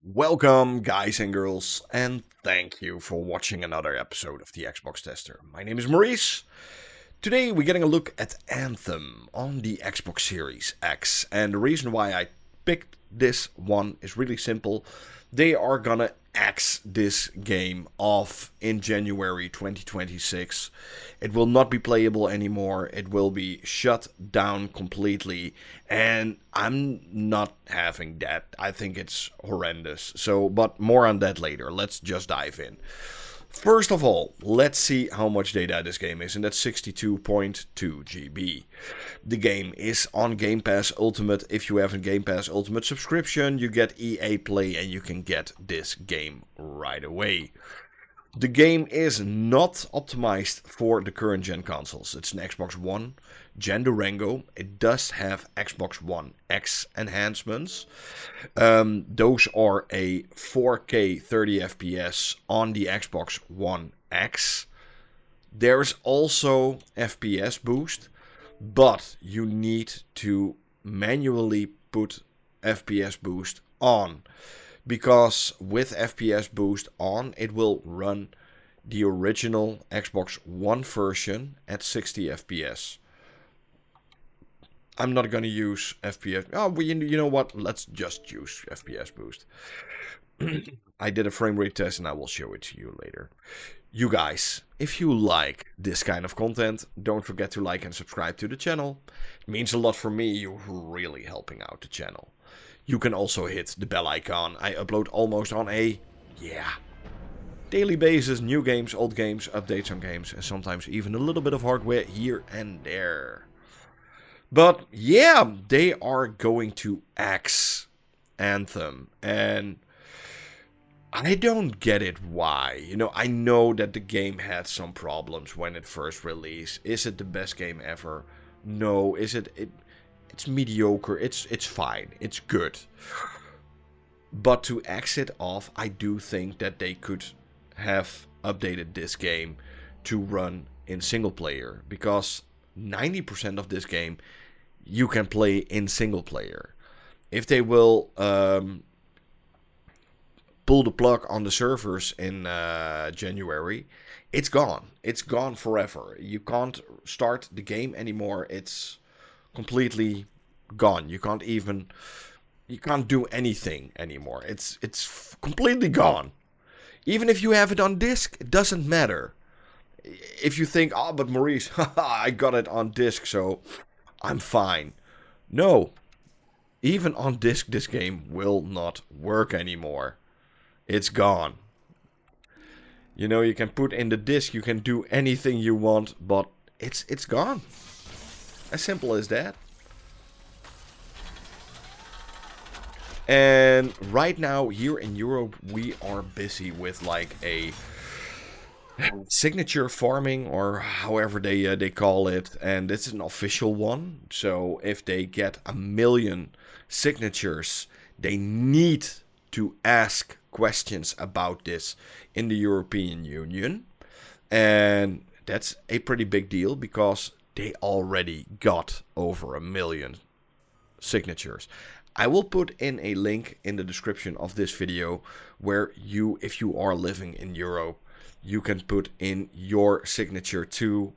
Welcome, guys and girls, and thank you for watching another episode of the Xbox Tester. My name is Maurice. Today we're getting a look at Anthem on the Xbox Series X, and the reason why I picked this one is really simple. They are gonna X this game off in January 2026. It will not be playable anymore. It will be shut down completely, and I'm not having that. I think it's horrendous. But more on that later. Let's just dive in. First of all, let's see how much data this game is, and that's 62.2 GB. The game is on Gamepass Ultimate. If you have a Gamepass Ultimate subscription, you get EA Play and you can get this game right away. The game is not optimized for the current gen consoles. It's an Xbox One Gen Durango. It does have Xbox One X enhancements. Those are a 4K 30 FPS on the Xbox One X. There's also FPS boost, but you need to manually put FPS boost on. Because with FPS boost on, it will run the original Xbox One version at 60 FPS. I'm not going to use FPS. Oh, well, you know what? Let's just use FPS boost. I did a frame rate test and I will show it to you later. You guys, if you like this kind of content, don't forget to like and subscribe to the channel. It means a lot for me. You're really helping out the channel. You can also hit the bell icon. I upload almost on a, daily basis. New games, old games, updates on games, and sometimes even a little bit of hardware here and there. But yeah, they are going to axe Anthem, and I don't get it why. I know that the game had some problems when it first released. Is it the best game ever? No. Is it it's mediocre. It's fine. It's good. But to exit off, I do think that they could have updated this game to run in single player, because 90% of this game you can play in single player. If they will pull the plug on the servers in January, it's gone. It's gone forever. You can't start the game anymore. It's completely gone. You can't do anything anymore. It's completely gone. Even if you have it on disc, it doesn't matter. If you think, oh, but Maurice, I got it on disc, so I'm fine. No. Even on disc, this game will not work anymore. It's gone. You can put in the disc, you can do anything you want, but it's gone. As simple as that. And right now, here in Europe, we are busy with like a signature farming, or however they call it, and it's an official one. So if they get 1 million signatures, they need to ask questions about this in the European Union, and that's a pretty big deal because they already got over 1 million signatures. I will put in a link in the description of this video where if you are living in Europe, you can put in your signature to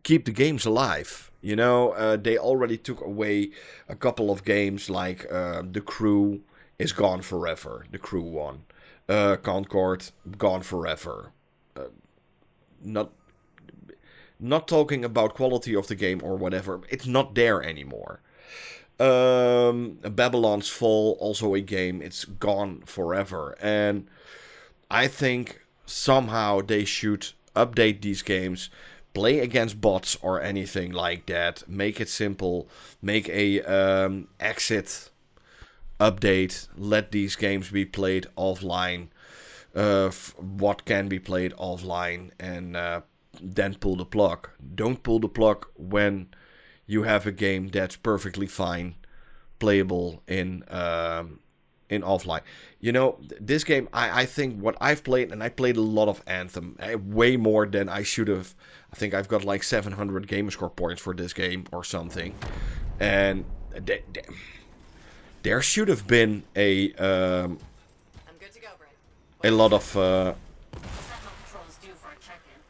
keep the games alive. They already took away a couple of games, like The Crew is gone forever. The Crew 1. Concord, gone forever. Not talking about quality of the game or whatever. It's not there anymore. Babylon's Fall, also a game. It's gone forever. And I think somehow they should update these games. Play against bots or anything like that. Make it simple. Make a exit update. Let these games be played offline. What can be played offline, and then pull the plug. Don't pull the plug when you have a game that's perfectly fine playable in offline. This game, I think what I've played, and I played a lot of Anthem, way more than I should have. I think I've got like 700 gamerscore points for this game or something. And there should have been a I'm good to go, Brent. a lot of Sentinel Patrol's due for a check-in.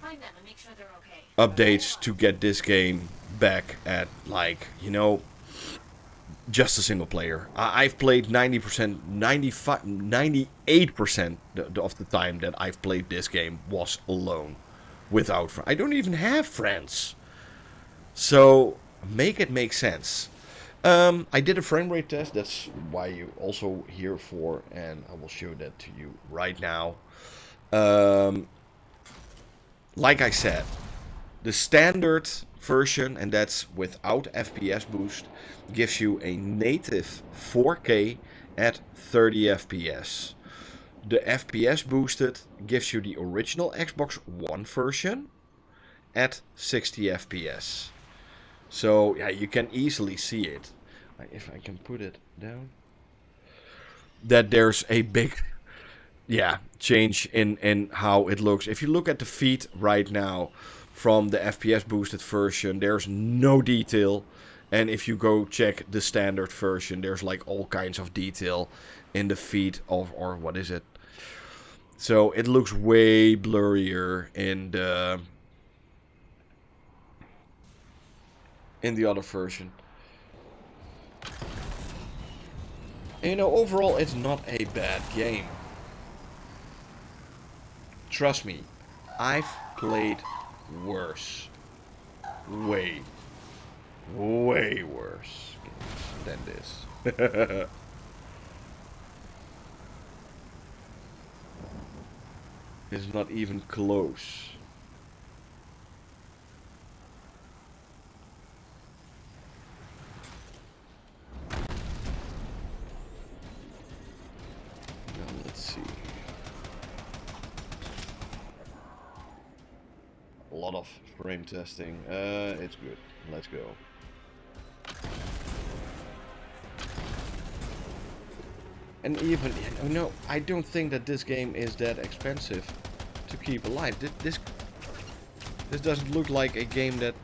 Find them and make sure they're okay. updates to get this game back at, like, you know, just a single player. I've played 90%, 95, 98% of the time that I've played this game was alone, without I don't even have friends. So make it make sense. I did a frame rate test. That's why you also here for, and I will show that to you right now. Like I said, the standard version, and that's without FPS boost, gives you a native 4K at 30 FPS. The FPS boosted gives you the original Xbox One version at 60 FPS. So yeah, you can easily see it. If I can put it down, that there's a big change in how it looks. If you look at the feed right now from the FPS boosted version, there's no detail. And if you go check the standard version, there's like all kinds of detail in the feed of, or what is it? So it looks way blurrier in the other version. And, you know, overall it's not a bad game. Trust me, I've played worse. Way worse games than this. It's not even close. Now let's see. A lot of frame testing. It's good. Let's go. And even, you know, I don't think that this game is that expensive to keep alive. This doesn't look like a game that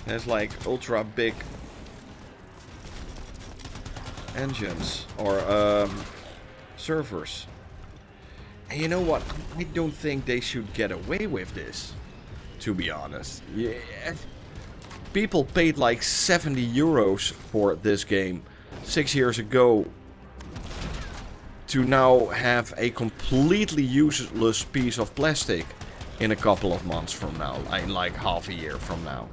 has like ultra big engines or servers. And you know what? I don't think they should get away with this, to be honest. Yeah. People paid like 70 euros for this game 6 years ago, to now have a completely useless piece of plastic in a couple of months from now, in like half a year from now.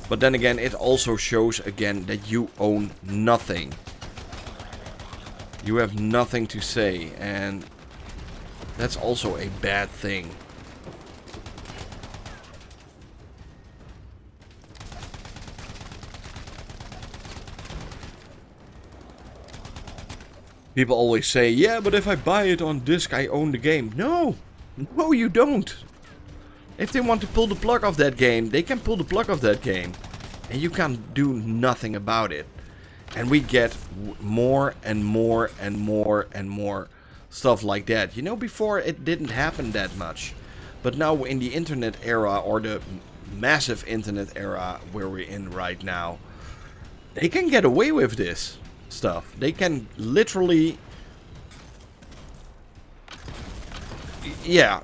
But then again, it also shows again that you own nothing. You have nothing to say, and that's also a bad thing. People always say, yeah, but if I buy it on disc, I own the game. No! No, you don't! If they want to pull the plug off that game, they can pull the plug off that game. And you can do nothing about it. And we get more and more and more and more stuff like that. You know, before it didn't happen that much. But now in the internet era, or the massive internet era where we're in right now, they can get away with this stuff. They can literally,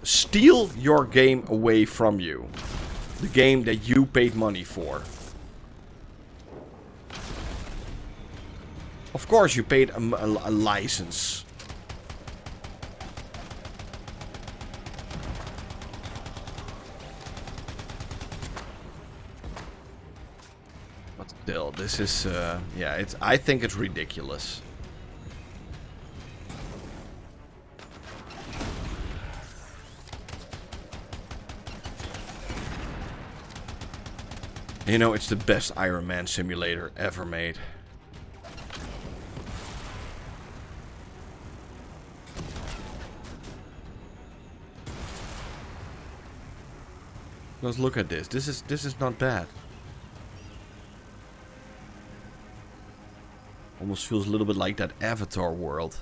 steal your game away from you. The game that you paid money for. Of course you paid a license. But still, this is, I think it's ridiculous. You know, it's the best Iron Man simulator ever made. Let's look at this. This is not bad. Almost feels a little bit like that Avatar world.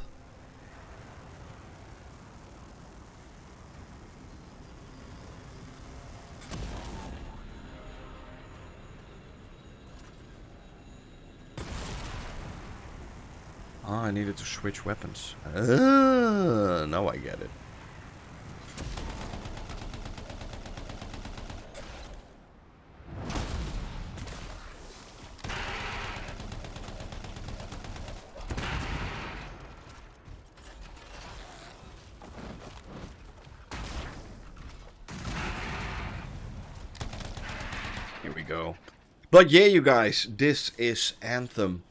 Ah, I needed to switch weapons. Now I get it. Here we go. But yeah, you guys, this is Anthem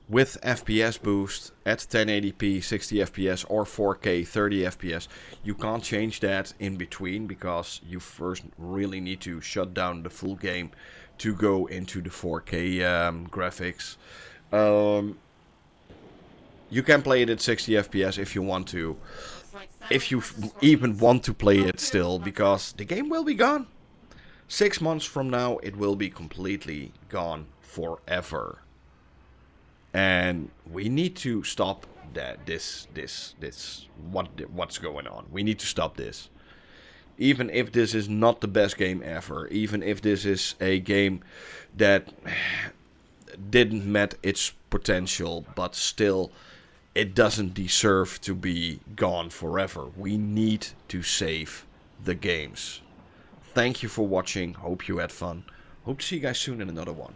with FPS boost at 1080p 60 FPS or 4K 30 FPS. You can't change that in between because you first really need to shut down the full game to go into the 4K graphics. You can play it at 60 FPS if you want to. If you even want to play it still, because the game will be gone. 6 months from now, it will be completely gone forever. And we need to stop that. What's going on? We need to stop this. Even if this is not the best game ever, even if this is a game that didn't met its potential, but still, it doesn't deserve to be gone forever. We need to save the games. Thank you for watching. Hope you had fun. Hope to see you guys soon in another one.